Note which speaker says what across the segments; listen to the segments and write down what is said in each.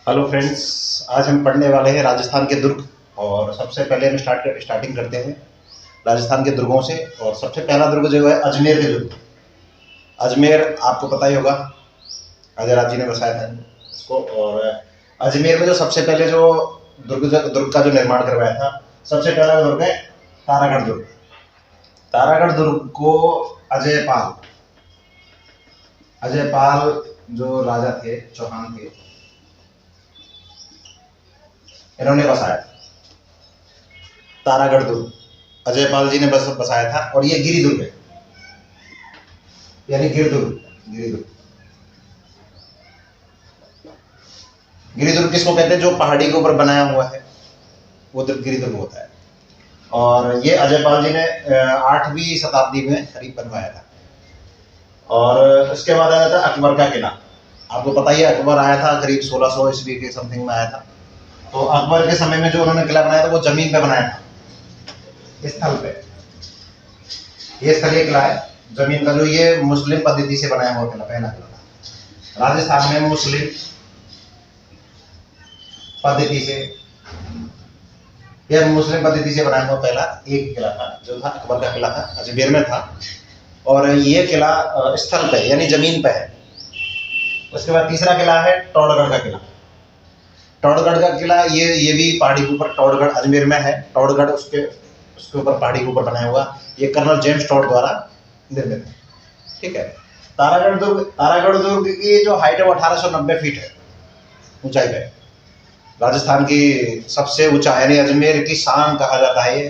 Speaker 1: Hello friends, आज हम पढ़ने वाले हैं राजस्थान के दुर्ग। और सबसे पहले हम स्टार्टिंग करते हैं राजस्थान के दुर्गों से। और सबसे पहला दुर्ग जो है अजमेर के दुर्ग। अजमेर आपको पता ही होगा, अजय राज जी ने बसाया था इसको। और अजमेर में जो सबसे पहले जो दुर्ग का जो निर्माण करवाया था, सबसे पहला दुर्ग है तारागढ़ दुर्ग। तारागढ़ दुर्ग को अजय पाल जो राजा थे, चौहान थे, इन्होंने बसाया तारागढ़ दुर्ग। अजयपाल जी ने बसाया था। और ये गिरी दुर्ग है, यानी गिरिदुर्ग। गिरिदुर्ग किसको कहते हैं? जो पहाड़ी के ऊपर बनाया हुआ है वो गिरिदुर्ग होता है। और ये अजयपाल जी ने 8वीं शताब्दी में करीब बनवाया था। और उसके बाद आया था अकबर का किला। आपको पता ही है, अकबर आया था करीब 1600 ईस्वी के समथिंग में आया था। तो अकबर के समय में जो उन्होंने किला बनाया था वो जमीन पे बनाया था, स्थल पे। ये स्थलीय किला है, जमीन का। जो ये मुस्लिम पद्धति से बनाया हुआ किला, पहला किला था राजस्थान में। मुस्लिम पद्धति से, यह मुस्लिम पद्धति से बनाया हुआ पहला एक किला था, जो था अकबर का किला था, अजमेर में था। और ये किला स्थल पे यानी जमीन पे है। उसके बाद तीसरा किला है टोडगढ़ का किला। टोडगढ़ का किला ये भी पहाड़ी के ऊपर, टोडगढ़ अजमेर में है। टोडगढ़ उसके ऊपर, पहाड़ी के ऊपर बनाया हुआ। ये कर्नल जेम्स टोड द्वारा निर्मित है। ठीक है। तारागढ़ दुर्ग की जो हाइट है वो 1890 फीट है ऊंचाई पे। राजस्थान की सबसे ऊंचा, यानी अजमेर की शान कहा जाता है ये।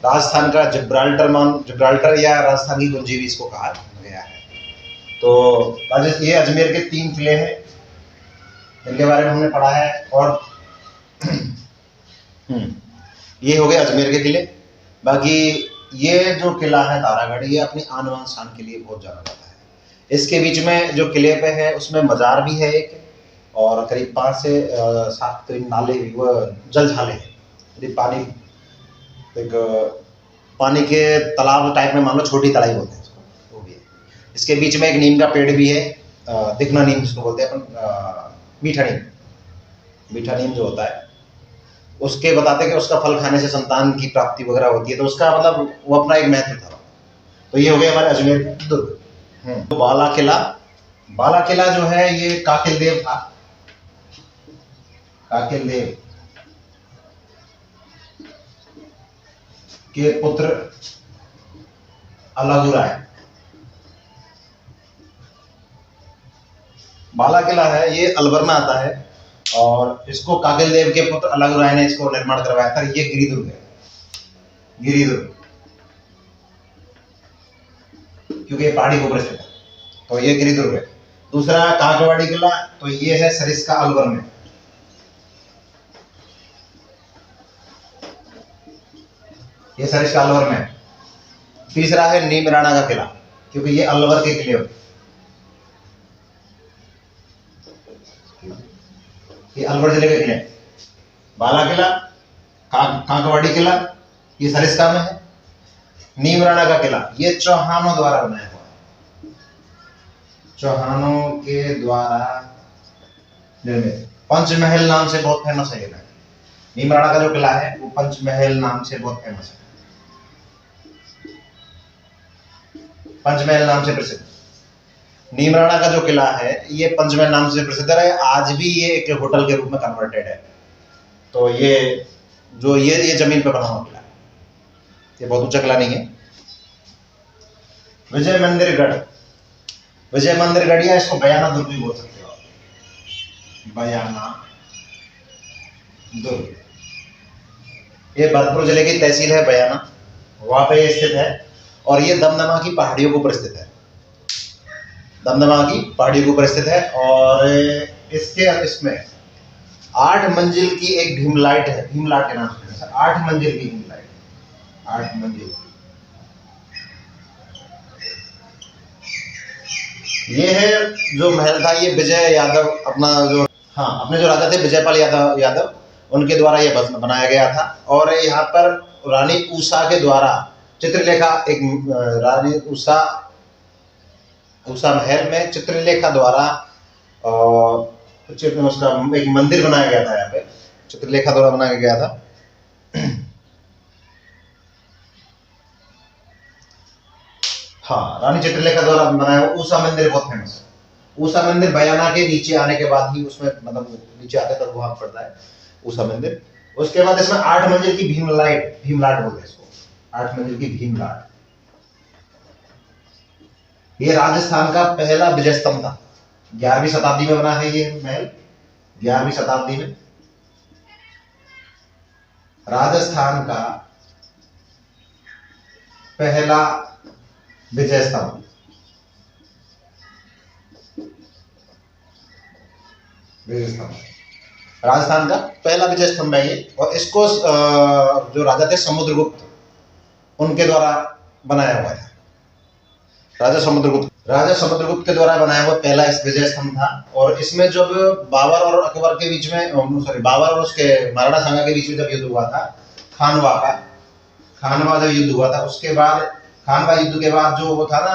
Speaker 1: राजस्थान का जिब्राल्टर या राजस्थान की कुंजी भी इसको कहा गया है। तो ये अजमेर के 3 किले हैं जिनके बारे में हमने पढ़ा है। और ये हो गए अजमेर के किले। बाकी ये जो किला है तारागढ़, ये अपनी आन बान शान के लिए बहुत जाना जाता है। इसके बीच में जो किले पे है उसमें मजार भी है एक, और करीब 5 से 7 नाले, वो जल झाले हैं। पानी के तालाब टाइप में, मान लो छोटी तलाई बोलते हैं इसको, वो भी है। इसके बीच में एक नीम का पेड़ भी है, दिखना नीम जिसको बोलते हैं अपन, मीठा नीम जो होता है, उसके बताते हैं कि उसका फल खाने से संतान की प्राप्ति वगैरह होती है। तो उसका मतलब वो अपना एक महत्व था। तो ये हो गया हमारे अजमेर दुर्ग। तो बाला किला जो है ये काकिल देव था। काकिल देव के पुत्र अलागुराय। बाला किला है ये अलवर में आता है, और इसको काकिल देव के पुत्र अलागुराय ने इसको निर्माण करवाया था। ये गिरिदुर्ग है, क्योंकि ये पहाड़ी के ऊपर स्थित है, तो ये गिरिदुर्ग है। दूसरा काकवाड़ी किला, तो ये है सरिस्का अलवर में। ये सरिस्का अलवर में। तीसरा है नीमराणा का किला, क्योंकि ये अलवर के किले होते, ये अलवर जिले के किले। बाला किला, काकवाड़ी किला, ये सरिस्का में है। नीमराणा का किला ये चौहानों द्वारा बनाया हुआ है, चौहानों के द्वारा निर्मित। पंचमहल नाम से बहुत फेमस है ये किला। नीमराणा का जो किला है वो पंचमहल नाम से बहुत फेमस है, पंचमहल नाम से प्रसिद्ध। नीमराणा का जो किला है ये पंचमहल नाम से प्रसिद्ध है। आज भी ये एक होटल के रूप में कन्वर्टेड है। तो ये जमीन पे बना हुआ किला है, ये बहुत ऊंचा किला नहीं है। विजय मंदिर गढ़, या इसको बयाना दुर्ग भी बोल सकते हो। बयाना दुर्ग ये भरतपुर जिले की तहसील है बयाना, वहां पे ये स्थित है। और ये दमदमा की पहाड़ियों के ऊपर स्थित है, और इसमें 8 मंजिल की एक भीमलाइट है, भीमलाट के नाम से 8 मंजिल की भीमलाइट, 8 मंजिल। ये है जो महल था, ये विजय यादव अपने जो राजा थे विजयपाल यादव उनके द्वारा ये बनाया गया था। और यहाँ पर रानी उषा के द्वारा चित्रलेखा, रानी उषा महल में चित्रलेखा द्वारा उसका एक मंदिर बनाया गया था यहाँ पे, चित्रलेखा द्वारा बनाया गया था। हाँ, रानी चित्रलेखा द्वारा बनाया हुआ ऊषा मंदिर बहुत फेमस है। ऊषा मंदिर बयाना के नीचे आने के बाद ही उसमें मतलब नीचे आते तक वहां पड़ता है ऊषा मंदिर। उसके बाद इसमें 8 मंजिल की भीमलाट बोलते हैं इसको, 8 मंजिल की भीमलाट। ये राजस्थान का पहला विजय स्तंभ था। 11वीं शताब्दी में बना है ये महल, 11वीं शताब्दी में। राजस्थान का पहला विजय स्तंभ, राजस्थान का पहला विजय स्तंभ है ये। और इसको जो राजा थे समुद्रगुप्त, उनके द्वारा बनाया हुआ था। राजा समुद्रगुप्त के द्वारा बनाया हुआ पहला इस विजय स्तंभ था। और इसमें जब बाबर और अकबर के बीच में, बाबर और उसके महाराणा सांगा के बीच में जब युद्ध हुआ था, खानवा जब युद्ध हुआ था, उसके बाद खानवा युद्ध के बाद जो वो था ना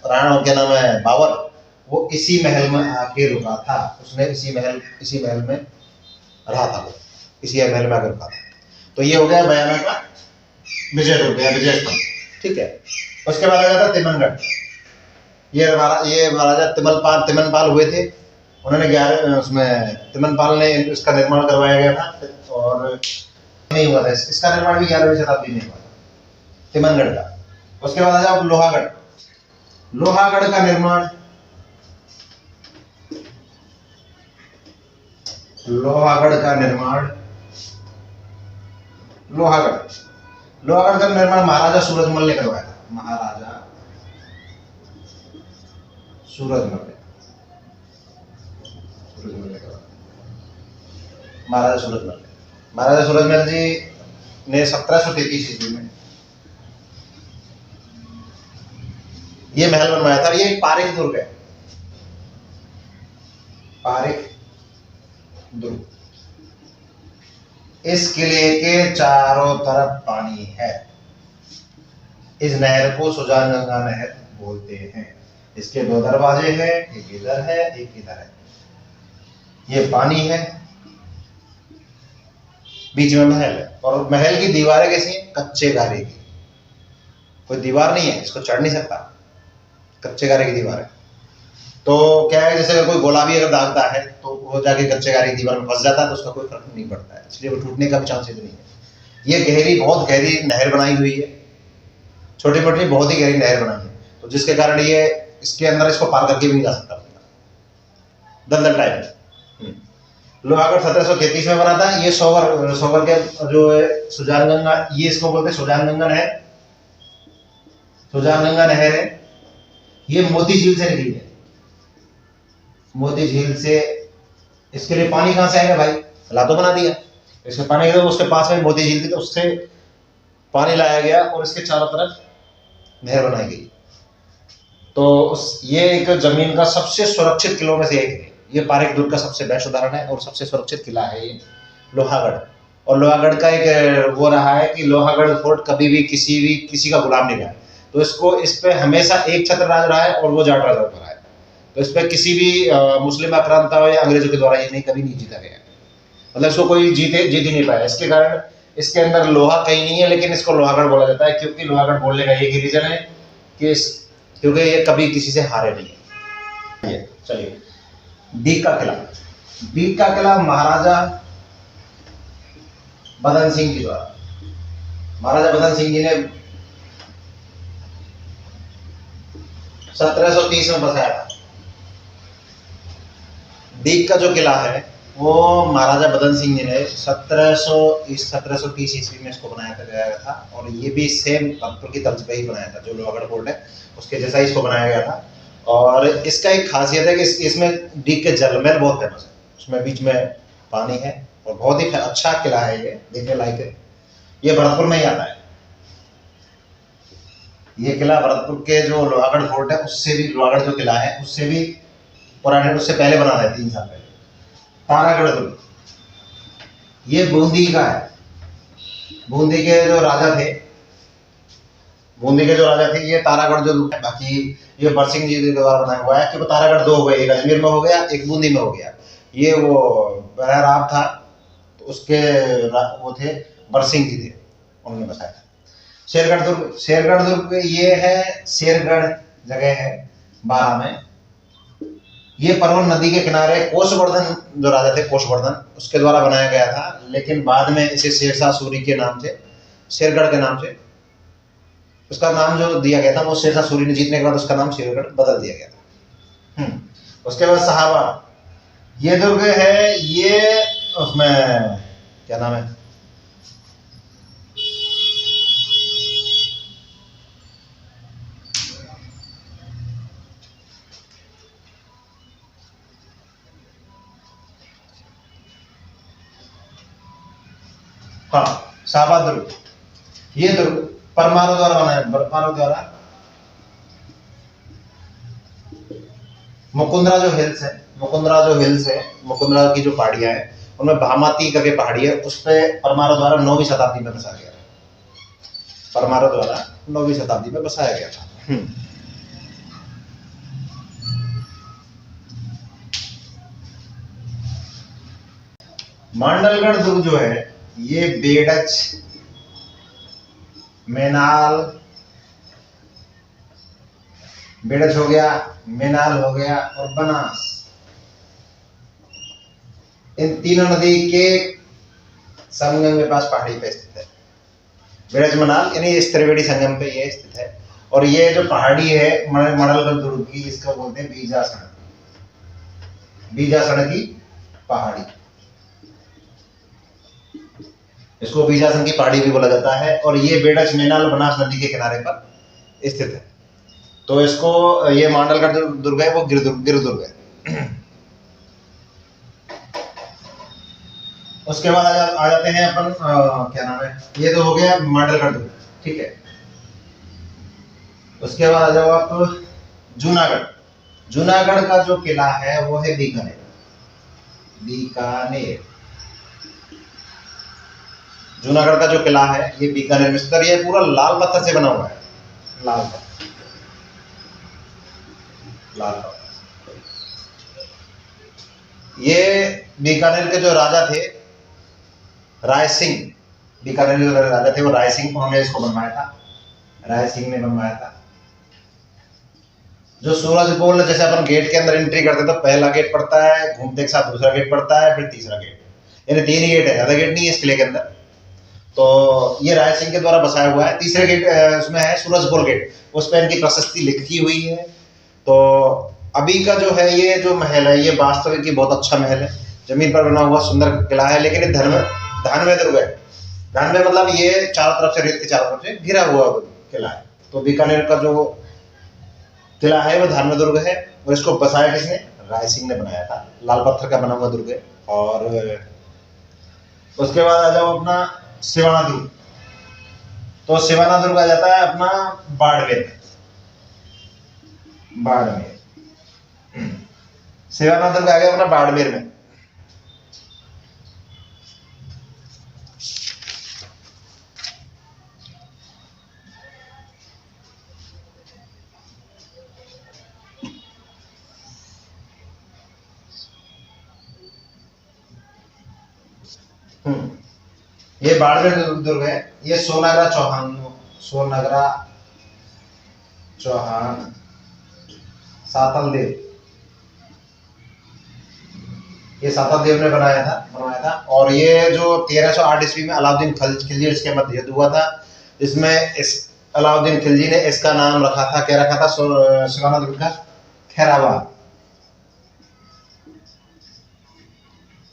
Speaker 1: राणा, क्या नाम है, बाबर, वो इसी महल में आके रुका था। उसने इसी महल में रहा था, वो इसी महल में आके रुका था। तो ये हो गया बयाना का विजय स्तंभ, ठीक है। उसके बाद आ जाता तिमनगढ़। ये महाराजा तिमनपाल हुए थे। उन्होंने उसमें तिमनपाल ने इसका निर्माण करवाया गया था और नहीं हुआ था, इसका निर्माण भी 11वीं शताब्दी में हुआ था, तिमनगढ़ का। उसके बाद आ जाओ लोहागढ़ का निर्माण, लोहागढ़ का निर्माण महाराजा सूरजमल ने करवाया था। महाराजा सूरजमल जी ने 1733 ईस्वी में ये महल बनवाया था। ये पारिक दुर्ग है, पारिक दुर्ग। इस किले के चारों तरफ पानी है। इस नहर को सुजानगंगा नहर बोलते हैं। इसके 2 दरवाजे हैं, एक इधर है, एक इधर है। ये पानी है, बीच में महल है। और महल की दीवारें कैसी हैं? कच्चे गारे की, कोई दीवार नहीं है, इसको चढ़ नहीं सकता, कच्चे गारे की दीवार है। तो क्या है, जैसे अगर कोई गुलाबी अगर दागता है तो वो जाके कच्चे गारे की दीवार में फंस जाता है, तो उसका कोई फर्क नहीं पड़ता है, इसलिए वो टूटने का भी चांसेस नहीं है। ये बहुत गहरी नहर बनाई हुई है, छोटी मोटी बहुत ही गहरी नहर बनाई है, तो जिसके कारण ये इसके अंदर इसको पार करके भी नहीं जा सकता, दलदल टाइप। लोहागढ़ 1733 में बना था। ये सोवर के जो है सुजानगंगा, ये इसको बोलते हैं सुजानगंगा नहर है। ये मोती झील से निकली है, मोती झील से। इसके लिए पानी कहां से आएगा भाई? लातो बना दिया इसके पानी के, तो उसके पास में मोती झील थी, तो उससे पानी लाया गया और इसके चारों तरफ नहर बनाई गई। तो ये एक जमीन का सबसे सुरक्षित किलों में से एक है। ये पारिक दुर्ग का सबसे बेस्ट उदाहरण है और सबसे सुरक्षित किला है ये लोहागढ़। और लोहागढ़ का एक वो रहा है कि लोहागढ़ फोर्ट कभी भी किसी का गुलाम नहीं रहा, तो इस पे हमेशा एक छत्र राज रहा है और वो जाट राजा रहा है। तो इस पे किसी भी मुस्लिम आक्रांता या अंग्रेजों के द्वारा ये कभी नहीं जीता गया, मतलब इसको कोई जीत ही नहीं पाया। इसके कारण इसके अंदर लोहा कहीं नहीं है, लेकिन इसको लोहागढ़ बोला जाता है, क्योंकि लोहागढ़ बोलने का एक ही रीजन है कि क्योंकि ये कभी किसी से हारे नहीं है। चलिए, दीग का किला महाराजा बदन सिंह जी द्वारा, महाराजा बदन सिंह जी ने 1730 में बसाया था। दीग का जो किला है वो महाराजा बदन सिंह जी ने 1730 ईस्वी में इसको बनाया गया था। और ये भी सेम भरतपुर की तर्ज पे ही बनाया था, जो लोहागढ़ फोर्ट है उसके जैसा ही इसको बनाया गया था। और इसका एक खासियत है कि इसमें दीग के जलमहल बहुत फेमस है, उसमें बीच में पानी है और बहुत ही अच्छा किला है, ये देखने लायक है। ये भरतपुर में ही आता है, ये किला भरतपुर के जो लोहागढ़ फोर्ट है उससे भी, लोहागढ़ जो किला है उससे भी पुराने, उससे पहले बना था 3 साल पहले। तारागढ़ दुर्ग, ये बूंदी का है। बूंदी के जो राजा थे ये तारागढ़ जो दुर्ग है। बाकी ये बरसिंह जी के द्वारा बनाया हुआ है कि वो तारागढ़ 2 हो गए, एक अजमेर में हो गया, एक बूंदी में हो गया। ये वो बहराम था, तो उसके वो थे बरसिंह जी थे, उन्होंने बसाया था। शेरगढ़ दुर्ग ये है, शेरगढ़ जगह है बारां में। ये परवन नदी के किनारे कोशवर्धन जो राजा थे, कोशवर्धन, उसके द्वारा बनाया गया था, लेकिन बाद में इसे शेरशाह सूरी के नाम से, शेरगढ़ के नाम से उसका नाम जो दिया गया था, वो शेरशाह सूरी ने जीतने के बाद उसका नाम शेरगढ़ बदल दिया गया था। उसके बाद सहाबा, ये दुर्ग है, ये उसमें क्या नाम है, हाँ साबा दुर्ग। ये दुर्ग परमाणु द्वारा बनाया, परमाणु द्वारा। मुकुंदरा जो हिल्स है, मुकुंदरा की जो पहाड़ियां हैं, उनमें भामाती करके पहाड़ी है, उस पे परमाणु द्वारा 9वीं शताब्दी में बसाया गया था। परमाणु द्वारा 9वीं शताब्दी में बसाया गया था। मांडलगढ़ दुर्ग जो है, ये बेडच, मेनाल, बेडच हो गया, मेनाल हो गया और बनास, इन तीनों नदी के संगम के पास पहाड़ी पे स्थित है। बेडच मनाल यानी इस त्रिवेणी संगम पे ये स्थित है। और ये जो पहाड़ी है मांडलगढ़ दुर्ग की, इसको बोलते हैं बीजासन, बीजासन की पहाड़ी, इसको बीजासन की पहाड़ी भी बोला जाता है। और ये बेडच, मेनाल, बनास नदी के किनारे पर स्थित है। तो इसको, ये मांडलगढ़ दुर्ग है, वो गिर दुर्ग है। उसके बाद आ जाते हैं अपन, क्या नाम है, ये तो हो गया मांडलगढ़ दुर्ग, ठीक है। उसके बाद आ जाओ आप जूनागढ़। जूनागढ़ का जो किला है वो है बीकानेर, बीकानेर। जूनागढ़ का जो किला है ये बीकानेर में स्थित है। ये पूरा लाल पत्थर से बना हुआ है, लाल पत्थर, लाल पत्थर। ये बीकानेर के जो राजा थे, राय सिंह, बीकानेर के जो राजा थे वो राय सिंह, उन्होंने इसको बनवाया था, राय सिंह ने बनवाया था। जो सूरज पोल, जैसे अपन गेट के अंदर एंट्री करते तो पहला गेट पड़ता है, घूमते के साथ दूसरा गेट पड़ता है, फिर तीसरा गेट, यानी 3 गेट है, ज्यादा गेट नहीं है इस किले के अंदर। तो ये राय सिंह के द्वारा बसाया हुआ है। तीसरे गेट उसमें है सूरजपोल गेट, उस पर इनकी प्रशस्ति लिखी हुई है। तो अभी का जो है ये जो महल है, ये वास्तविक की बहुत अच्छा महल है, जमीन पर बना हुआ सुंदर किला है, लेकिन ये धानवे दुर्ग है। धानवे मतलब ये चारों तरफ से, रेत के चारों तरफ से घिरा हुआ किला है। तो बीकानेर का जो किला है वो धानवे दुर्ग है, और इसको बसाया किसने, राय सिंह ने बनाया था। लाल पत्थर का बना हुआ दुर्ग है। और उसके बाद आ जाओ अपना सिवाना दुर्ग। तो सिवाना दुर्ग आ जाता है अपना बाड़मेर में, बाड़मेर, सिवाना दुर्ग आ गया अपना बाड़मेर में। ये बाड़मेर दुर्ग है। ये सोनागरा चौहान सातल देव, ये सातल देव ने बनवाया था। और ये जो 1308 ईस्वी में अलाउद्दीन खिलजी इसके मध्य युद्ध हुआ था, इसमें इस अलाउद्दीन खिलजी ने इसका नाम रखा था, क्या रखा था, सिवाना दुर्ग का खैराबाद,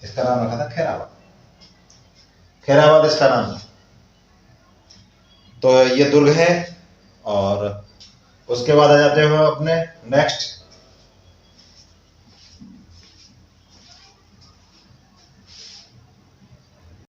Speaker 1: इसका नाम रखा था खैराबाद, खैराबाद इसका नाम है। तो ये दुर्ग है। और उसके बाद आ जाते हैं अपने नेक्स्ट